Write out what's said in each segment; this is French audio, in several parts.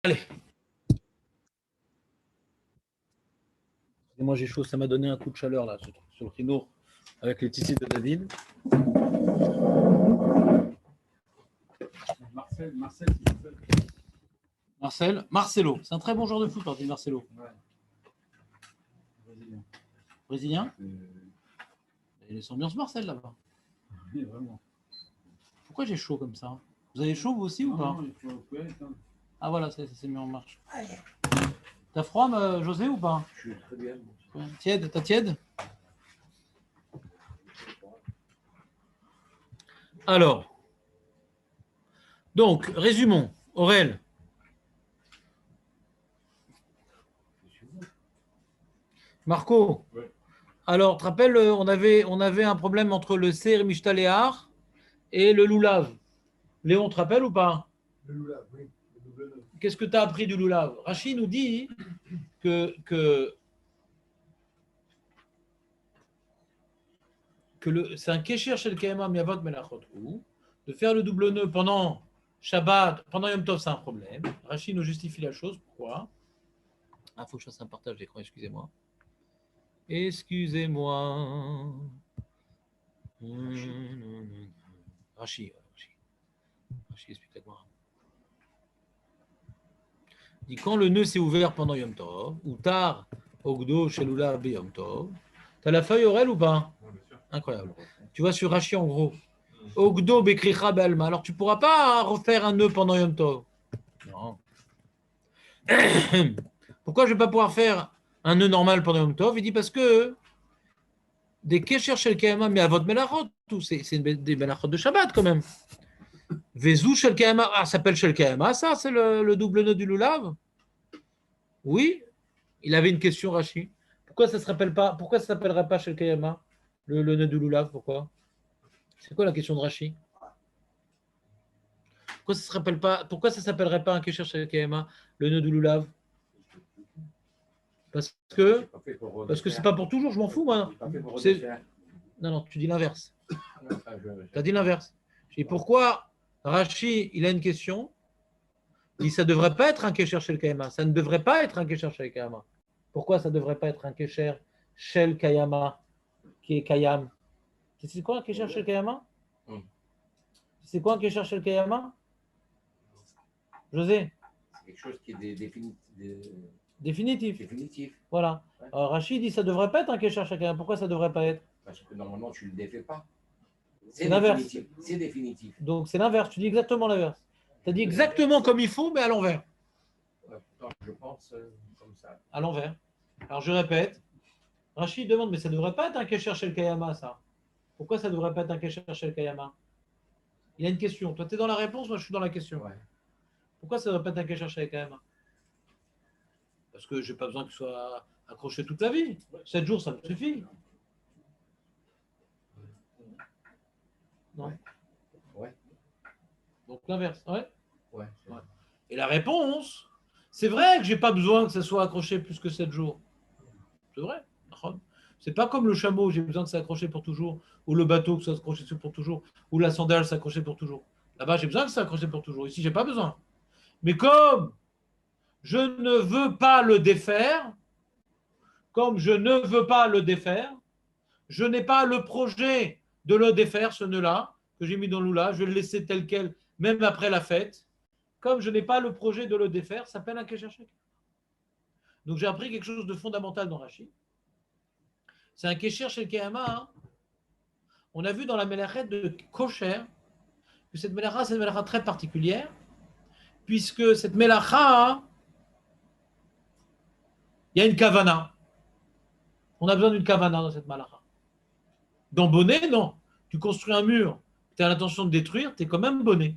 Allez. Et moi j'ai chaud, ça m'a donné un coup de chaleur là sur le Rhinour avec les tissus de David. Marcelo, c'est un très bon joueur de foot, par exemple, Marcelo. Ouais. Brésilien. Il est ambiance Marcel là-bas. Oui, vraiment. Pourquoi j'ai chaud comme ça? Vous avez chaud vous aussi ou pas? Non, ah voilà, ça s'est mis en marche. T'as froid, José, ou pas? Je suis très bien. Tiède, t'as tiède? Alors, donc, résumons. Aurel. Marco. Ouais. Alors, tu te rappelles, on avait un problème entre le Seir Mishtaléar et le Loulav. Léon, te rappelle ou pas? Le Loulav, oui. Qu'est-ce que tu as appris du Loulav? Rachid nous dit que c'est un Kesher chez le KMA Miavot Melachot, ou de faire le double nœud pendant Shabbat, pendant Yom Tov, c'est un problème. Rachid nous justifie la chose. Pourquoi? Ah, il faut que je fasse un partage d'écran, excusez-moi. Excusez-moi. Rachid explique la Gemara. Dit quand le nœud s'est ouvert pendant Yom Tov, ou tard, Ogdo, Sheloula, Yom Tov, tu as la feuille Aurel ou pas? Incroyable. Tu vois sur Rachid en gros. Ogdo, Bekricha, Belma. Alors tu ne pourras pas refaire un nœud pendant Yom Tov. Non. Pourquoi je ne vais pas pouvoir faire un nœud normal pendant Yom Tov? Il dit parce que des Kesher Shel Kayama, mais à votre Melachot, c'est des Melachot de Shabbat quand même. Vezou Shel Kayama, ça s'appelle Shel Kayama, ça c'est le double nœud du Lulav? Oui, il avait une question, Rachid. Pourquoi ça ne s'appellerait pas Shel Kayama, le nœud du Lulav? Pourquoi? C'est quoi la question de Rachid? Pourquoi ça ne s'appellerait pas un Kesher Shel Kayama, le nœud du Lulav? Parce que c'est pas pour toujours, je m'en fous, moi. Non, tu dis l'inverse. Tu as dit l'inverse. Je dis pourquoi Rachid, il a une question. Il dit ça ne devrait pas être un Kesher Shel Kayama. Ça ne devrait pas être un Kesher Shel Kayama. Pourquoi ça ne devrait pas être un Kesher Shel Kayama qui est Kayam? C'est quoi un Kesher Shel Kayama? C'est quoi un Kesher Shel Kayama? José? C'est quelque chose qui est définitif. Voilà. Alors, Rachid dit ça ne devrait pas être un Kesher Shel Kayama. Pourquoi ça ne devrait pas être? Parce que normalement, tu ne le défais pas. C'est l'inverse. C'est définitif. Donc c'est l'inverse. Tu dis exactement l'inverse. Tu as dit exactement comme il faut, mais à l'envers. Je pense comme ça. À l'envers. Alors je répète. Rachid demande, mais ça ne devrait pas être un Kesher Shel Kayama, ça. Pourquoi ça ne devrait pas être un Kesher Shel Kayama? Il a une question. Toi, tu es dans la réponse, moi je suis dans la question. Ouais. Pourquoi ça ne devrait pas être un Kesher Shel Kayama? Parce que je n'ai pas besoin qu'il soit accroché toute la vie. 7 jours, ça me suffit. Non? Ouais. Donc l'inverse, ouais. Ouais. Et la réponse, c'est vrai que j'ai pas besoin que ça soit accroché plus que 7 jours. C'est vrai. C'est pas comme le chameau, j'ai besoin que ça accroché pour toujours, ou le bateau que ça soit accroché pour toujours, ou la sandale s'accrocher pour toujours. Là-bas, j'ai besoin que ça accroché pour toujours. Ici, j'ai pas besoin. Mais comme je ne veux pas le défaire, je n'ai pas le projet de le défaire, ce nœud-là, que j'ai mis dans l'oula, je vais le laisser tel quel, même après la fête. Comme je n'ai pas le projet de le défaire, ça s'appelle un Kesher Shel. Donc j'ai appris quelque chose de fondamental dans Rachid. C'est un Kesher Shel Kayama. Hein. On a vu dans la Melachet de Kosher que cette Melacha, c'est une Melacha très particulière, puisque cette Melacha, il y a une Kavana. On a besoin d'une Kavana dans cette Melacha. Dans bonnet, non. Tu construis un mur, tu as l'intention de détruire, tu es quand même bonnet.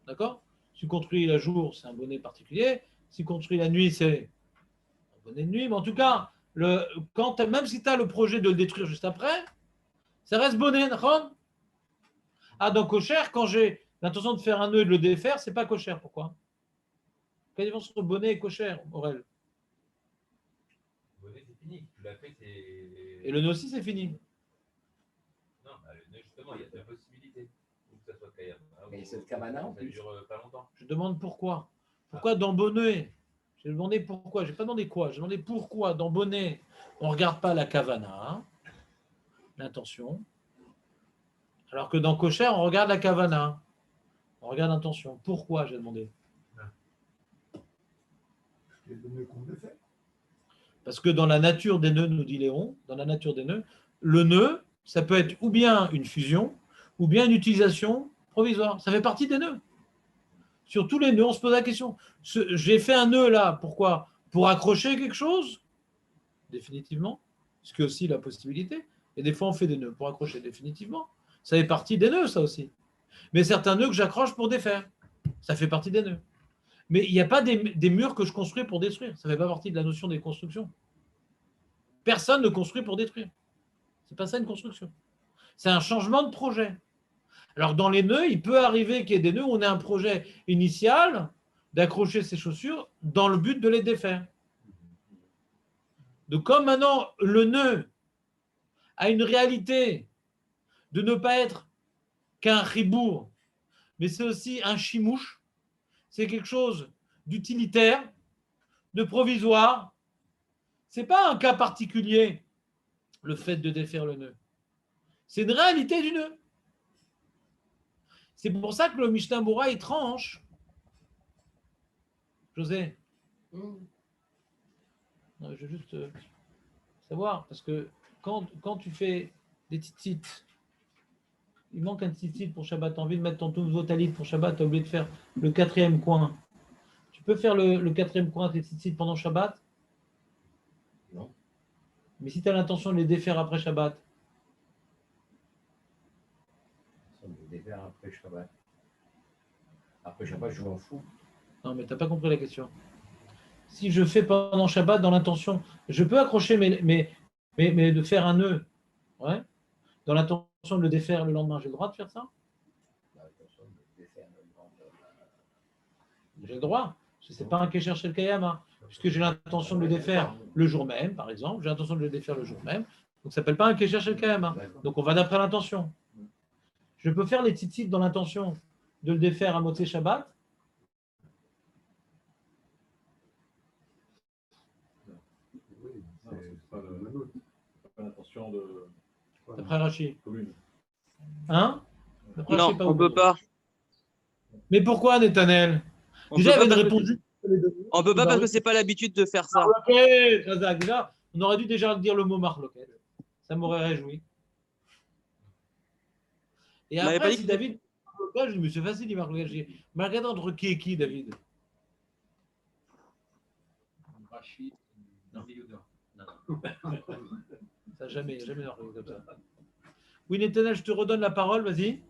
D'accord? Si tu construis la jour, c'est un bonnet particulier. Si tu construis la nuit, c'est un bonnet de nuit. Mais en tout cas, même si tu as le projet de le détruire juste après, ça reste bonnet, d'accord? Ah, donc Kosher, quand j'ai l'intention de faire un nœud et de le défaire, c'est pas Kosher. Pourquoi? Quelle différence entre bonnet et Kosher, Aurel? Le bonnet, c'est fini. Tu l'as fait, c'est. Et le nœud aussi, c'est fini. Non, le nœud, justement, il y a deux possibilités. Ou que ça soit Kayam. Et cette Kavana, en ça plus. dure pas longtemps. Je demande pourquoi. Pourquoi dans bonnet? J'ai demandé pourquoi. Je n'ai pas demandé quoi. J'ai demandé pourquoi dans bonnet, on ne regarde pas la kavana, hein, l'intention, alors que dans kosher, on regarde la kavana, on regarde l'intention. Pourquoi, j'ai demandé? Parce que dans la nature des nœuds, nous dit Léon, dans la nature des nœuds, le nœud, ça peut être ou bien une fusion, ou bien une utilisation provisoire. Ça fait partie des nœuds. Sur tous les nœuds, on se pose la question. J'ai fait un nœud là, pourquoi? Pour accrocher quelque chose? Définitivement. Ce qui est aussi la possibilité. Et des fois, on fait des nœuds pour accrocher définitivement. Ça fait partie des nœuds, ça aussi. Mais certains nœuds que j'accroche pour défaire, ça fait partie des nœuds. Mais il n'y a pas des murs que je construis pour détruire. Ça ne fait pas partie de la notion des constructions. Personne ne construit pour détruire. Ce n'est pas ça une construction. C'est un changement de projet. Alors dans les nœuds, il peut arriver qu'il y ait des nœuds où on a un projet initial d'accrocher ses chaussures dans le but de les défaire. Donc comme maintenant le nœud a une réalité de ne pas être qu'un ribour, mais c'est aussi un chimouche, c'est quelque chose d'utilitaire, de provisoire. Ce n'est pas un cas particulier, le fait de défaire le nœud. C'est une réalité du nœud. C'est pour ça que le Mishnah Moura, il tranche. José, non, je veux juste savoir, parce que quand tu fais des tzitzit, il manque un tzitzit pour Shabbat, tu as envie de mettre ton nouveau talit pour Shabbat, tu as oublié de faire le 4e coin. Tu peux faire le 4e coin des tzitzit pendant Shabbat? Non. Mais si tu as l'intention de les défaire après Shabbat? Ça me défaire après Shabbat. Après Shabbat, je m'en fous. Non, mais tu n'as pas compris la question. Si je fais pendant Shabbat dans l'intention, je peux accrocher, mais de faire un nœud, ouais, dans l'intention de le défaire le lendemain, j'ai le droit de faire ça? J'ai le droit. Ce n'est pas un Kesher Shel Kayam, hein, puisque j'ai l'intention de le défaire le jour même, par exemple. J'ai l'intention de le défaire le jour même. Donc ça ne s'appelle pas un Kesher Shel Kayam. Hein. Donc on va d'après l'intention. Je peux faire les tzitzit dans l'intention de le défaire à Motzei Shabbat. C'est pas l'intention de D'après Rashi. commune. Hein? D'après Non, Rashi, on peut pas. Mais pourquoi, Netanel? On Déjà, il y peut avait pas une parce que- réponse. On peut pas parce que c'est pas l'habitude de faire ça. Ok, Razak, déjà, on aurait dû déjà dire le mot marloquet. Ça m'aurait réjoui. Et m'avez après, pas dit si que- David. Je dis, mais c'est facile, il marloquet. Marloquet entre qui et qui, David? Rachid, Non. Yehuda. Ça jamais marloquet comme ça. Oui, Netanel, je te redonne la parole, vas-y.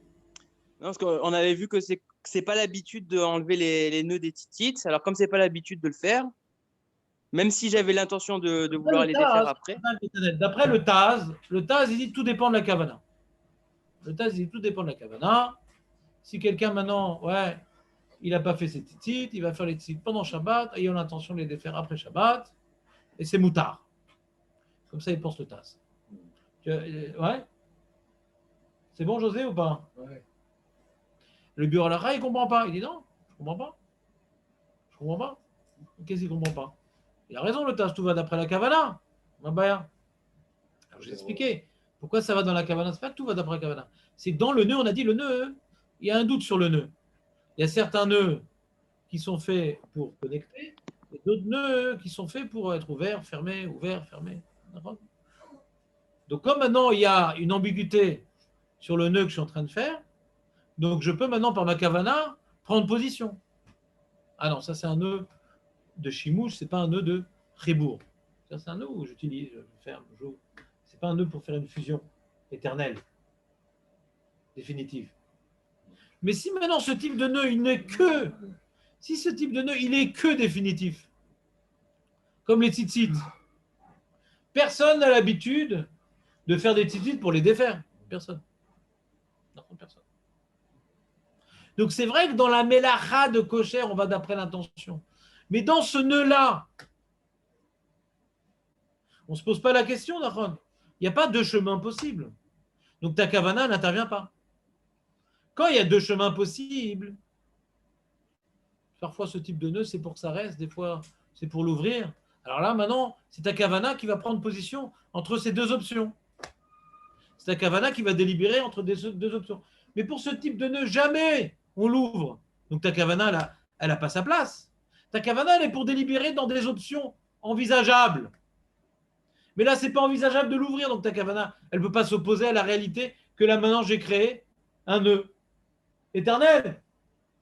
Non, parce qu'on avait vu que c'est pas l'habitude d'enlever les nœuds des titites. Alors comme c'est pas l'habitude de le faire, même si j'avais l'intention de vouloir les défaire après. D'après le Taz, il dit tout dépend de la kavana. Le Taz il dit tout dépend de la kavana. Si quelqu'un maintenant, ouais, il n'a pas fait ses titites, il va faire les titites pendant Shabbat, ayant l'intention de les défaire après Shabbat, et c'est moutard. Comme ça, il pense le Taz. Ouais. C'est bon, José, ou pas? Ouais. Le bureau à la il ne comprend pas. Il dit non, je ne comprends pas. Je ne comprends pas. Qu'est-ce qu'il ne comprend pas? Il a raison, le Taz, tout va d'après la Kavana. Alors, je vais expliquer. Pourquoi ça va dans la Kavana? Ce n'est pas que tout va d'après la Kavana. C'est que dans le nœud, on a dit le nœud, il y a un doute sur le nœud. Il y a certains nœuds qui sont faits pour connecter et d'autres nœuds qui sont faits pour être ouverts, fermés, ouverts, fermés. Donc, comme maintenant il y a une ambiguïté sur le nœud que je suis en train de faire, donc je peux maintenant, par ma Kavana, prendre position. Ah non, ça c'est un nœud de chimouche, c'est pas un nœud de ribourg. Ça c'est un nœud où j'utilise, je ferme, j'ouvre. C'est pas un nœud pour faire une fusion éternelle, définitive. Mais si maintenant ce type de nœud, il n'est que, si ce type de nœud, il est que définitif, comme les tzitzit, personne n'a l'habitude de faire des tzitzit pour les défaire. Personne. Non, personne. Donc c'est vrai que dans la mélacha de kosher, on va d'après l'intention. Mais dans ce nœud-là, on ne se pose pas la question, Nachon. Il n'y a pas deux chemins possibles. Donc ta kavana n'intervient pas. Quand il y a deux chemins possibles, Parfois, ce type de nœud, c'est pour que ça reste, des fois, c'est pour l'ouvrir. Alors là, maintenant, c'est ta kavana qui va prendre position entre ces deux options. C'est ta kavana qui va délibérer entre deux options. Mais pour ce type de nœud, jamais on l'ouvre. Donc ta kavana, elle n'a pas sa place. Ta kavana, elle est pour délibérer dans des options envisageables. Mais là, ce n'est pas envisageable de l'ouvrir. Donc ta kavana, elle ne peut pas s'opposer à la réalité que là, maintenant, j'ai créé un nœud éternel.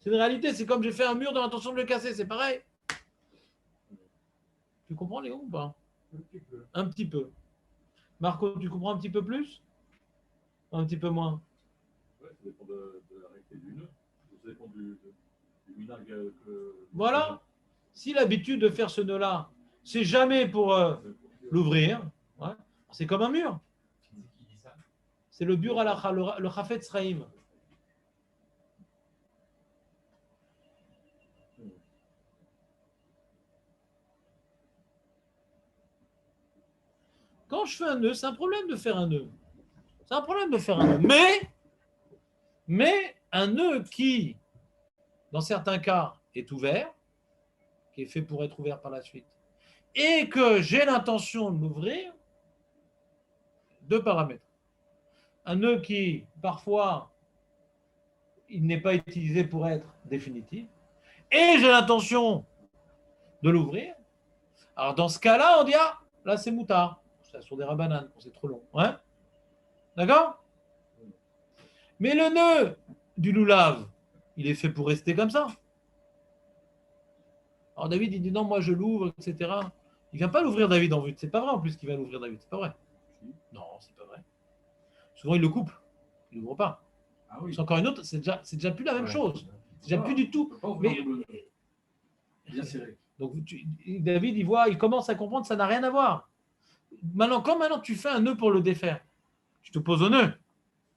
C'est une réalité. C'est comme j'ai fait un mur dans l'intention de le casser. C'est pareil. Tu comprends, Léon, ou pas? Un petit peu. Un petit peu. Marco, tu comprends un petit peu plus? Un petit peu moins. Ouais, ça dépend de la réalité du nœud. Ça dépend du minage que. Voilà. Si l'habitude de faire ce nœud-là, c'est jamais pour l'ouvrir, ouais, c'est comme un mur. C'est qui dit ça? C'est le bur halacha, le chafetz chaim. Quand je fais un nœud, c'est un problème de faire un nœud. C'est un problème de faire un nœud. Mais un nœud qui, dans certains cas, est ouvert, qui est fait pour être ouvert par la suite, et que j'ai l'intention de l'ouvrir, deux paramètres. Un nœud qui, parfois, il n'est pas utilisé pour être définitif, et j'ai l'intention de l'ouvrir. Alors, dans ce cas-là, on dit, ah, là, c'est moutard. C'est sur des rabananes, c'est trop long. Ouais, d'accord? Mais le nœud du loulav, il est fait pour rester comme ça. Alors David, il dit non, moi je l'ouvre, etc. Il ne vient pas l'ouvrir David en vue. C'est pas vrai en plus qu'il va l'ouvrir David. C'est pas vrai. Non, c'est pas vrai. Souvent il le coupe. Il l'ouvre pas. Ah oui. C'est encore une autre. C'est déjà plus la même chose. C'est déjà plus du tout. Mais bien serré. donc David, il commence à comprendre que ça n'a rien à voir. Maintenant, quand tu fais un nœud pour le défaire, je te pose au nœud.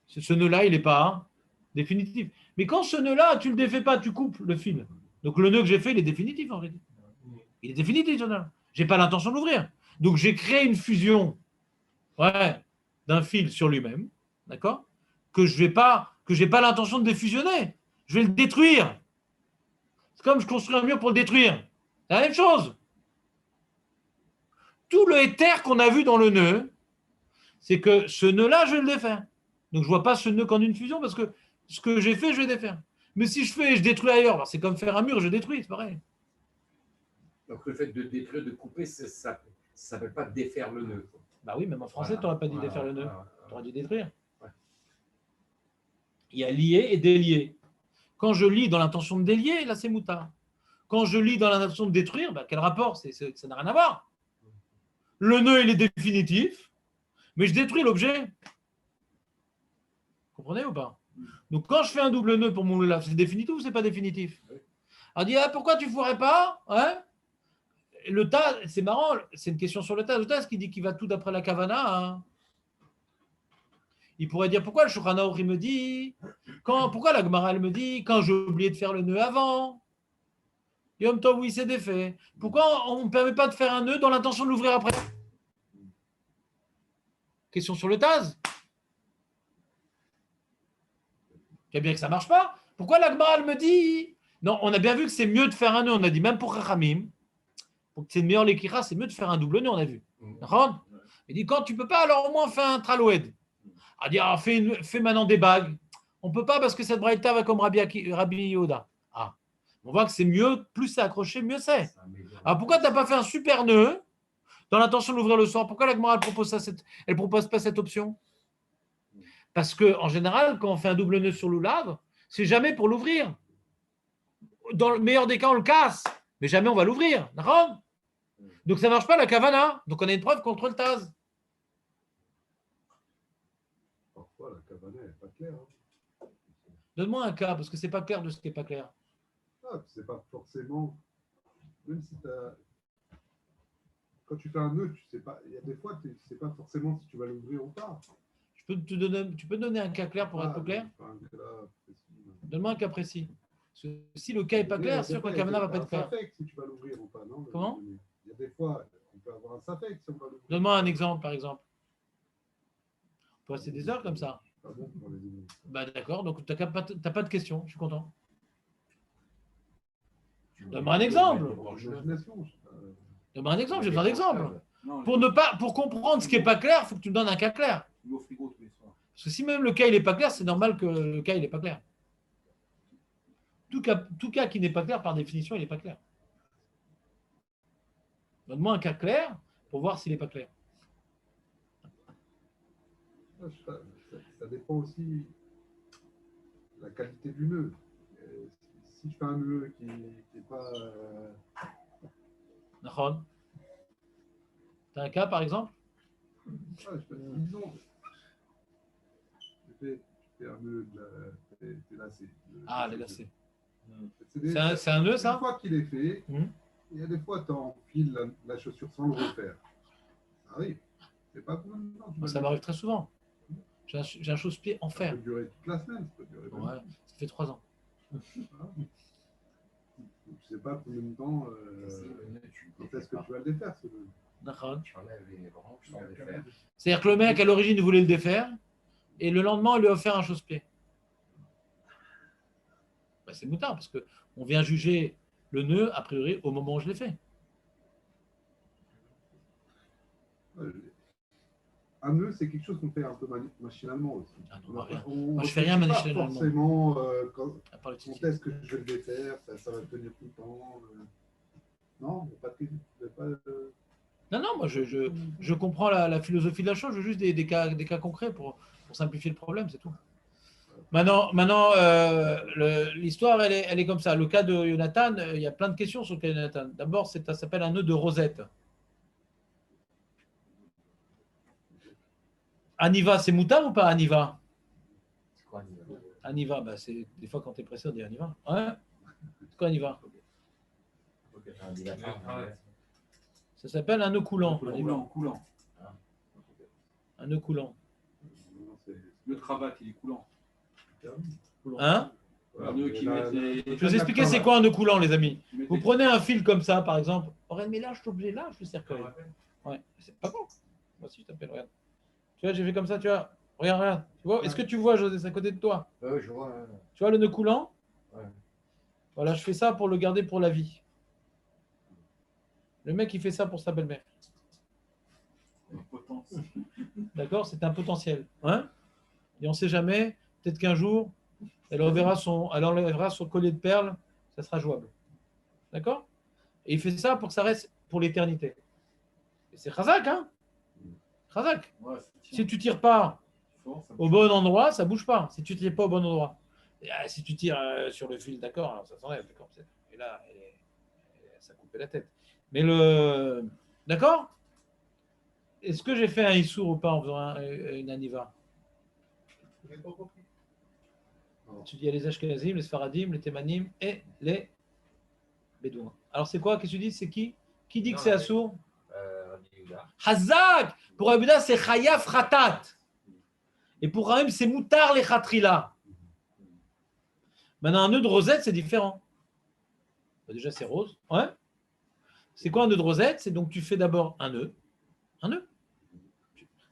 Ce nœud-là, il n'est pas définitif. Mais quand ce nœud-là, tu ne le défais pas, tu coupes le fil. Donc le nœud que j'ai fait, il est définitif en fait. Il est définitif, ce nœud. Je n'ai pas l'intention de l'ouvrir. Donc j'ai créé une fusion d'un fil sur lui-même, d'accord, que je n'ai pas l'intention de défusionner. Je vais le détruire. C'est comme je construis un mur pour le détruire. C'est la même chose. Tout le éther qu'on a vu dans le nœud, c'est que ce nœud-là, je vais le défaire. Donc, je ne vois pas ce nœud qu'en une fusion parce que ce que j'ai fait, je vais défaire. Mais si je fais et je détruis ailleurs, c'est comme faire un mur, je détruis, c'est pareil. Donc le fait de détruire, de couper, ça ne s'appelle pas défaire le nœud. Bah oui, même en français, tu n'aurais pas dit défaire le nœud. Tu aurais dit détruire. Ouais. Il y a lier et délier. Quand je lis dans l'intention de délier, là, c'est moutard. Quand je lis dans l'intention de détruire, quel rapport? Ça n'a rien à voir. Le nœud, il est définitif, mais je détruis l'objet. Vous comprenez ou pas? Donc, quand je fais un double nœud pour mon loulav, c'est définitif ou c'est pas définitif? On dit, pourquoi tu ne ferais pas le Taz, c'est marrant, c'est une question sur le Taz. Le Taz qui dit qu'il va tout d'après la Kavana. Il pourrait dire, pourquoi le Shulchan Aruch, il me dit, pourquoi la Gemara, elle me dit, quand j'ai oublié de faire le nœud avant, Yom Tov, oui, c'est défait. Pourquoi on ne permet pas de faire un nœud dans l'intention de l'ouvrir après? Question sur le Taz. C'est bien que ça ne marche pas. Pourquoi la Gemara, elle me dit, non, on a bien vu que c'est mieux de faire un nœud. On a dit, même pour Chachamim, pour que c'est une meilleure l'ékira, c'est mieux de faire un double nœud, on a vu. D'accord? Il dit, quand tu ne peux pas, alors au moins fais un traloued. Il dit, fais maintenant des bagues. On ne peut pas parce que cette braïta va comme Rabbi Yehuda. On voit que c'est mieux, plus c'est accroché, mieux c'est. Alors pourquoi tu n'as pas fait un super nœud dans l'intention de l'ouvrir le soir? Pourquoi la Gemara elle propose pas cette option? Parce qu'en général, quand on fait un double nœud sur l'oulav, c'est jamais pour l'ouvrir. Dans le meilleur des cas, on le casse, mais jamais on va l'ouvrir. D'accord? Donc ça ne marche pas la kavana. Donc on a une preuve contre le Taz. Parfois, la kavana n'est pas claire. Donne-moi un cas, parce que ce n'est pas clair de ce qui n'est pas clair. C'est pas forcément. Même si quand tu fais un nœud, tu sais pas. Il y a des fois, tu ne sais pas forcément si tu vas l'ouvrir ou pas. Tu peux donner un cas clair pour être plus clair? Donne-moi un cas précis. Parce que si le cas n'est pas clair, c'est sûr que la kavana ne va pas être claire. Si tu vas l'ouvrir ou pas, non? Comment? Il y a des fois, on peut avoir un safek si on va l'ouvrir. Donne-moi un exemple, par exemple. On peut rester des heures comme ça. Pas bon pour les D'accord, donc tu n'as pas de questions, je suis content. Donne-moi un exemple. L'imagination, Donne-moi un exemple, j'ai besoin d'exemples. Non, Pour comprendre ce qui n'est pas clair, il faut que tu me donnes un cas clair. je vais au frigo tous les soirs. Parce que si même le cas il n'est pas clair, c'est normal que le cas il n'est pas clair. Tout cas qui n'est pas clair, par définition, il n'est pas clair. Donne-moi un cas clair pour voir s'il n'est pas clair. ça dépend aussi de la qualité du nœud. Si je fais un nœud qui n'est pas. Nahon. T'as un cas par exemple? Disons, je fais un nœud t'es lacé. Ah, les lacets. C'est C'est un nœud ça? Une fois qu'il est fait, il y a des fois tu enfiles la chaussure sans le refaire. Ça arrive. C'est pas pour maintenant. Ça m'arrive très souvent. J'ai un chausse-pied en Ça fer. peut durer toute la semaine. Ça peut durer Ouais, ça fait 3 ans. Voilà. Je sais pas combien de temps. Quand est-ce que tu vas le défaire ce nœud? Nahon. Tu enlèves les branches sans les faire. C'est-à-dire que le mec à l'origine il voulait le défaire et le lendemain il lui a offert un chausse-pied. Ben, c'est moutard parce qu'on vient juger le nœud a priori au moment où je l'ai fait. Un nœud, c'est quelque chose qu'on fait un peu machinalement aussi. Ah non, rien. On Moi, je fais rien réfléchit pas machinalement. forcément À part le quand titi. est-ce que je vais le défaire, ça va tenir tout le temps. Non, il n'y a pas de. Non, moi je comprends la philosophie de la chose, je veux juste des cas concrets pour simplifier le problème, c'est tout. Maintenant l'histoire, elle est comme ça. Le cas de Jonathan, il y a plein de questions sur le cas de Jonathan. D'abord, ça s'appelle un nœud de rosette. Aniva, c'est moutard ou pas Aniva? C'est quoi, niveau? Aniva, bah, c'est des fois quand tu es pressé, on dit Aniva. Ouais. C'est quoi Aniva? Un dilatoire, ouais. Ça s'appelle un nœud coulant. Coulant. Un nœud coulant. Le cravate, il est coulant. Hein? Un nœud qui met les. Je vais vous expliquer c'est quoi un nœud coulant, les amis. Qui met Vous les- prenez un fil comme ça, par exemple. Regarde, mais là, je suis obligé, là, je suis cercle. Ouais, c'est pas bon. Moi aussi, je t'appelle, regarde. Tu vois, j'ai fait comme ça, tu vois. Regarde. Tu vois, est-ce que tu vois, José, c'est à côté de toi? Je vois. Tu vois le nœud coulant? Ouais. Voilà, je fais ça pour le garder pour la vie. Le mec, il fait ça pour sa belle-mère. Potence. D'accord? C'est un potentiel. Hein? Et on ne sait jamais, peut-être qu'un jour, elle enlèvera son collier de perles, ça sera jouable. D'accord? Et il fait ça pour que ça reste pour l'éternité. Et c'est Khazak, hein? Khazak. Ouais, ça tient. Si tu ne tires pas Fort, ça au bon endroit, ça ne bouge pas. Si tu ne tires pas au bon endroit. Et, si tu tires sur le fil, d'accord, alors ça s'enlève. D'accord. Et là, ça coupait la tête. Mais le. D'accord? Est-ce que j'ai fait un Issour ou pas en faisant une Aniva? Tu dis il y a les Ashkenazim, les Sfaradim, les Thémanim et les Bédouins. Alors c'est quoi? Qu'est-ce que tu dis? C'est qui? Qui dit que Non, c'est mais- Assour? Rabbi Yehuda. Hazak! Pour Abuda, c'est Chayaf Ratat. Et pour Rahim, c'est Moutar les Khatrila. Maintenant, un nœud de rosette, c'est différent. Bah, déjà, c'est rose. Ouais. C'est quoi un nœud de rosette? C'est donc tu fais d'abord un nœud. Un nœud.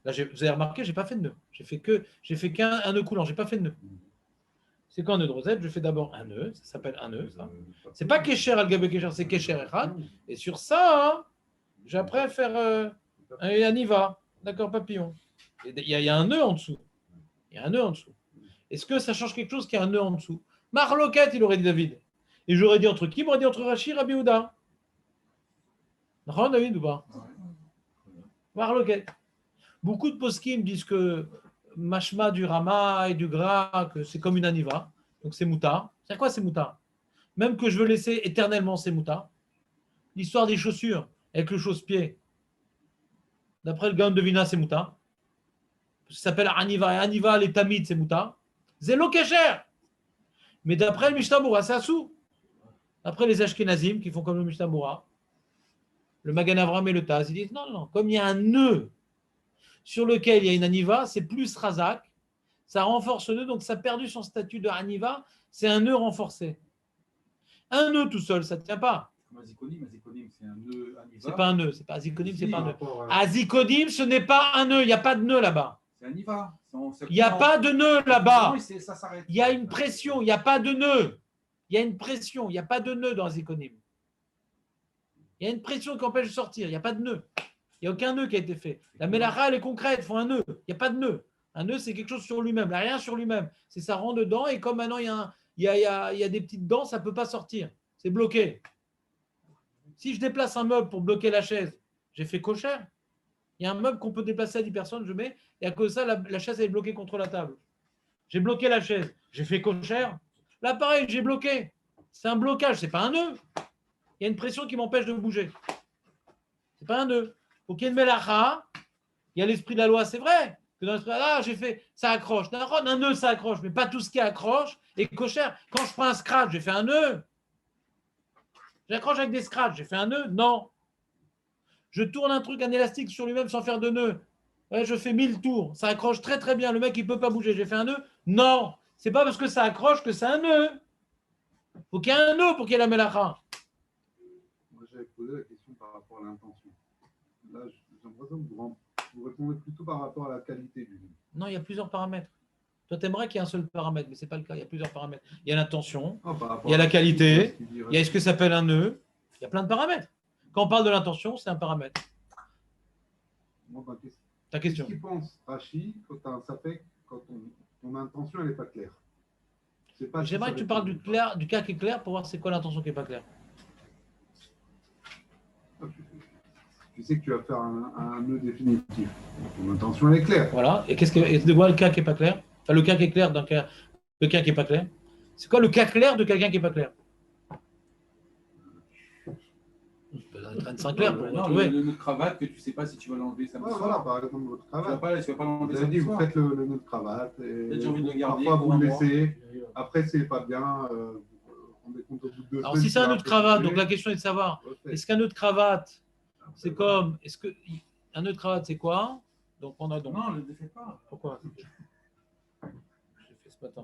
Là, vous avez remarqué, je n'ai pas fait de nœud. J'ai fait qu'un nœud coulant, je n'ai pas fait de nœud. C'est quoi un nœud de rosette? Je fais d'abord un nœud, ça s'appelle un nœud. Ça. C'est pas Kesher al-Gabé Kesher, c'est Kesher Echad. Et sur ça, hein, j'ai après faire un Aniva. D'accord, papillon. Il y a un nœud en dessous. Il y a un nœud en dessous. Est-ce que ça change quelque chose qu'il y a un nœud en dessous? Marloquette, il aurait dit David. Et j'aurais dit entre qui? M'aurait dit entre Rachid et Rabbi Yehuda. D'accord, David ou pas? Marloquette. Beaucoup de poskim disent que mashma du rama et du gras, que c'est comme une aniva. Donc c'est mouta. C'est quoi c'est mouta? Même que je veux laisser éternellement, c'est mouta. L'histoire des chaussures avec le chausse-pied. D'après le Gaon de Vina, c'est mouta. Ça s'appelle aniva. Et aniva, les tamides, c'est mouta. Zélo kecher. Mais d'après le Mishnah c'est assou. Après les Ashkenazim qui font comme le Mishnah, le Magan Avram et le Taz, ils disent non, comme il y a un nœud sur lequel il y a une aniva, c'est plus razak, ça renforce le nœud, donc ça a perdu son statut de aniva, c'est un nœud renforcé. Un nœud tout seul, ça ne tient pas. Comme Azikonim, c'est un nœud Aniva. C'est pas un nœud, c'est pas Azikonim, c'est pas un nœud. À... Azikonim, ce n'est pas un nœud, il n'y a pas de nœud là-bas. C'est Aniva. Il n'y a pas de nœud là-bas. Ça s'arrête. Il y a une pression, il n'y a pas de nœud. Il y a une pression, il n'y a pas de nœud dans les éconymes. Il y a une pression qui empêche de sortir, il n'y a pas de nœud. Il n'y a aucun nœud qui a été fait. La mélacha, elle est concrète, il faut un nœud. Il n'y a pas de nœud. Un nœud, c'est quelque chose sur lui-même. Il n'y a rien sur lui-même. C'est ça rentre dedans et comme maintenant il y a des petites dents, ça ne peut pas sortir. C'est bloqué. Si je déplace un meuble pour bloquer la chaise, j'ai fait cochère. Il y a un meuble qu'on peut déplacer à 10 personnes, je mets, et à cause de ça, la chaise est bloquée contre la table. J'ai bloqué la chaise. J'ai fait cochère. Là, pareil, j'ai bloqué. C'est un blocage, c'est pas un nœud. Il y a une pression qui m'empêche de bouger. C'est pas un nœud. Faut qu'il y ait une mélacha. Il y a l'esprit de la loi, c'est vrai. Que dans l'esprit de la loi, j'ai fait, ça accroche. Un nœud, ça accroche, mais pas tout ce qui accroche. Et cochère, quand je prends un scratch, j'ai fait un nœud. J'accroche avec des scratchs, j'ai fait un nœud? Non. Je tourne un truc, un élastique sur lui-même sans faire de nœud. Ouais, je fais 1000 tours. Ça accroche très très bien. Le mec, il ne peut pas bouger. J'ai fait un nœud? Non. C'est pas parce que ça accroche que c'est un nœud. Faut qu'il y ait un nœud pour qu'il y ait la mélacha. Moi, j'avais posé la question par rapport à l'intention. Là, j'ai l'impression que vous répondez plutôt par rapport à la qualité du nœud. Non, il y a plusieurs paramètres. Toi, tu aimerais qu'il y ait un seul paramètre, mais ce n'est pas le cas. Il y a plusieurs paramètres. Il y a l'intention, il y a la qualité, il y a ce que ça s'appelle un nœud. Il y a plein de paramètres. Quand on parle de l'intention, c'est un paramètre. Ta question. Qu'est-ce qu'il pense, Rachid, quand ça fait quand ton intention n'est pas claire? J'aimerais que tu parles du cas qui est clair pour voir c'est quoi l'intention qui n'est pas claire. Tu sais que tu vas faire un nœud définitif. Ton intention, elle est claire. Voilà. Et de quoi le cas qui n'est pas clair? Enfin, le cas qui est clair d'un cas, le cas qui n'est pas clair. C'est quoi le cas clair de quelqu'un qui n'est pas clair? Sinclair pour Non, retrouver. le nœud de cravate que tu ne sais pas si tu vas l'enlever samedi soir. Voilà, par exemple, votre Tu vas cravate. pas, tu vas pas l'enlever Vous avez dit, samedi vous soir. faites le nœud de cravate. Et Peut-être j'ai envie de le garder parfois, vous pour le un mois. laissez. Après, c'est pas bien. Vous vous rendez compte au bout de 2 Alors, semaines. si c'est un que nœud de ça va cravate, continuer. donc la question est de savoir, Refaites. est-ce qu'un nœud de cravate, c'est comme, est-ce que un nœud de cravate, c'est quoi? Donc, on a donc. Non, ne le défais pas. Pourquoi? J'ai fait ce matin.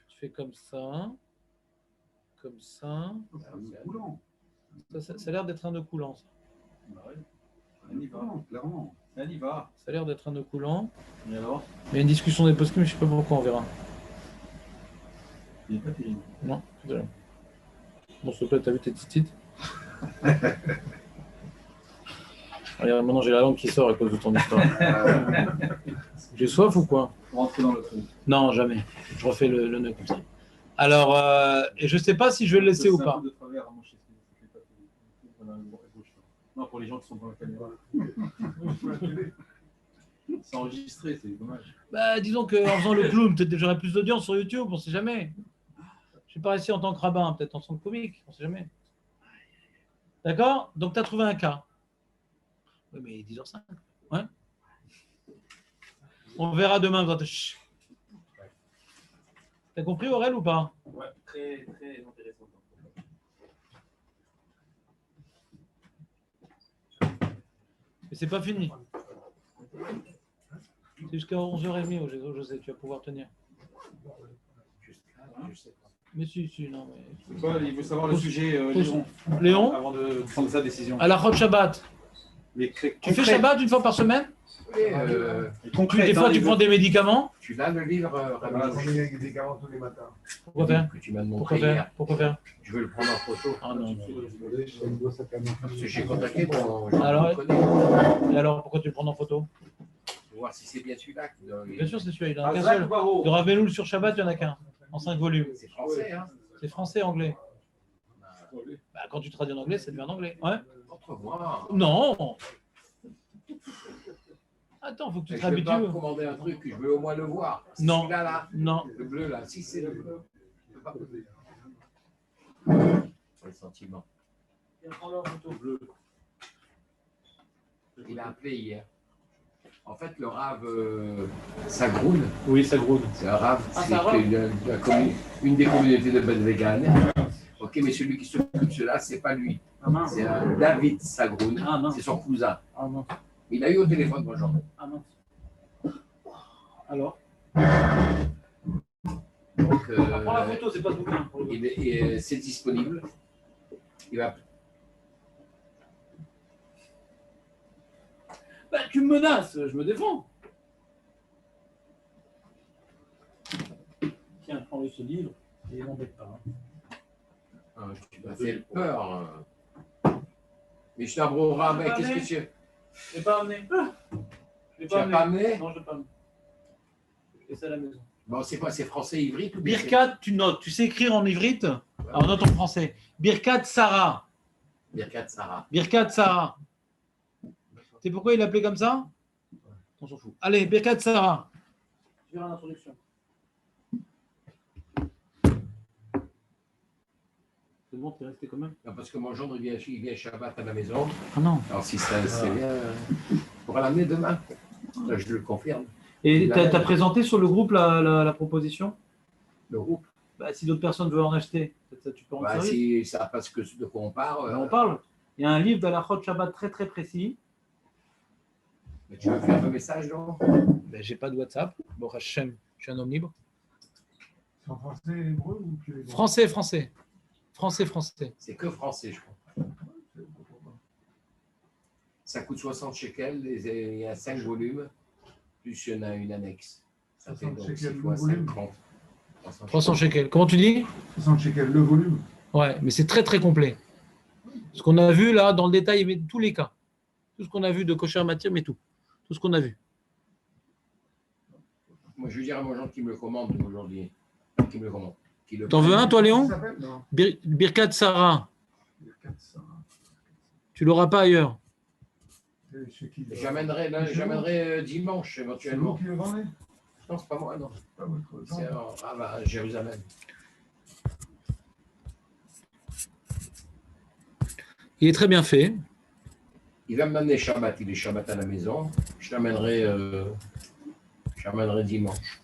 Tu fais comme ça, comme ça. C'est un nœud coulant. Ça a l'air d'être un nœud coulant. Ça. Bah ouais. Un nœud coulant, clairement. Ça y va. Ça a l'air d'être un nœud coulant. Et alors? Il y a une discussion des postes, mais je ne sais pas pourquoi, on verra. Il n'est pas terrible. Non, désolé. Bon, s'il te plaît, t'as vu tes titres? Regarde, maintenant j'ai la langue qui sort à cause de ton histoire. J'ai soif ou quoi? Rentrer dans le truc. Non, jamais. Je refais le nœud comme ça. Alors, et je ne sais pas si je vais le laisser ou pas. De travers à mon chest. Voilà, à gauche. Non, pour les gens qui sont dans la caméra. C'est enregistré, c'est dommage. Bah, disons qu'en faisant le clown, peut-être que j'aurai plus d'audience sur YouTube, on ne sait jamais. Je suis pas resté en tant que rabbin, peut-être en tant que comique, on ne sait jamais. D'accord? Donc, tu as trouvé un cas. Oui, mais 10h05. Ouais. On verra demain. Chut. T'as compris, Aurel, ou pas? Ouais, très, très intéressant. Mais c'est pas fini. C'est jusqu'à 11h30, José, tu vas pouvoir tenir. Je sais pas. Mais si, non. Mais... C'est quoi, il veut savoir le sujet, Léon, Léon, avant de prendre sa décision. à la Chod Shabbat. Mais Tu fais Shabbat une fois par semaine? Oui, Des fois, tu prends des médicaments? tu l'as le livre, Voilà, Rabbi Je prends des médicaments tous les matins. Pourquoi faire? que tu m'as montré Pourquoi hier. faire? Pourquoi faire? Je veux le prendre en photo. Ah non. Parce que j'ai contacté ton. Alors, je le connais. Et alors, pourquoi tu le prends en photo? Pour voir si c'est bien celui-là. Bien sûr, c'est celui-là. Il y en a Ah, qu'un Zach seul. Barreau. De Rav Meloul sur Shabbat, il n'y en a qu'un. En 5 volumes. C'est français, hein. C'est français, anglais. Bah, quand tu traduis en anglais, ça devient en anglais. Ouais. Contre moi. Non. Attends, faut que tu te Je ne peux pas habitues. me commander un truc, je veux au moins le voir. C'est Non. celui-là, là. Non. Le bleu, là. Si c'est le bleu, je ne peux pas poser. Le sentiment. Il a appelé hier. En fait, le Rav Sagroun, Oui, ça grouille. c'est un Rav, Ah, c'est c'est un Rav. une des communautés de Ben Vegan. Ok, mais celui qui s'occupe de cela, c'est pas lui. Ah mince. C'est un David Sagroun, Ah mince. c'est son cousin. Ah mince. Il a eu au téléphone, moi, j'en ai. Ah mince. Alors Donc, prends la photo, c'est pas ce bouquin. c'est disponible. Il va. Bah, tu me menaces, je me défends. Tiens, prends ce livre et m'embête pas. Hein. Ah, tu m'as fait peur. Mais je t'abrouera avec. Qu'est-ce que tu. Je l'ai pas amené. Je l'ai Tu n'as pas amené? Non, je l'ai pas amené. Je laisse à la maison. Bon, c'est quoi? C'est français ivrite ou bien Birkat, tu notes. Tu sais écrire en ivrite? Alors note en français. Birkat Sarah. Birkat Sarah. Birkat Sarah. Tu sais pourquoi il l'appelait comme ça? On s'en fout. Allez, Birkat Sarah. Je vais à l'introduction. C'est bon, tu es resté quand même? Non, parce que mon gendre, il vient Shabbat à la maison. Ah non. Alors, si ça, c'est bien, on pourra l'amener demain. Là, je le confirme. Et tu as présenté sur le groupe la proposition? Le groupe. Bah, si d'autres personnes veulent en acheter, ça, tu peux en Bah, servir. si ça passe que de quoi on parle. On parle. Il y a un livre d'Alachot Shabbat très très précis. Mais tu veux faire un message, non? Ben, j'ai pas de WhatsApp. Bon, Hachem, je suis un homme libre. C'est en français et hébreu ou tu es hébreu? Français, français. Français, français. C'est que français, je crois. Ça coûte 60 shekels, il y a 5 volumes, plus il y en a une annexe. Ça fait 60 donc shekels 6 le fois volume. 50. 300 shekels. Comment tu dis? 60 shekels le volume. Ouais, mais c'est très très complet. Ce qu'on a vu là, dans le détail, il y avait tous les cas. Tout ce qu'on a vu de Kosher Matière, mais tout. Tout ce qu'on a vu. Moi, je veux dire à mon gens qui me le commande aujourd'hui. Qui me le commande. T'en veux un, toi, Léon? Ça s'appelle, non? Birkat Sarah. Birkat Sarah. Tu l'auras pas ailleurs. Et chez qui, J'amènerai dimanche C'est vous éventuellement. qui le vendez? Non, c'est pas moi, non. Pas votre C'est genre. à Jérusalem. Il est très bien fait. Il va me m'amener Shabbat. Il est Shabbat à la maison. Je l'amènerai dimanche.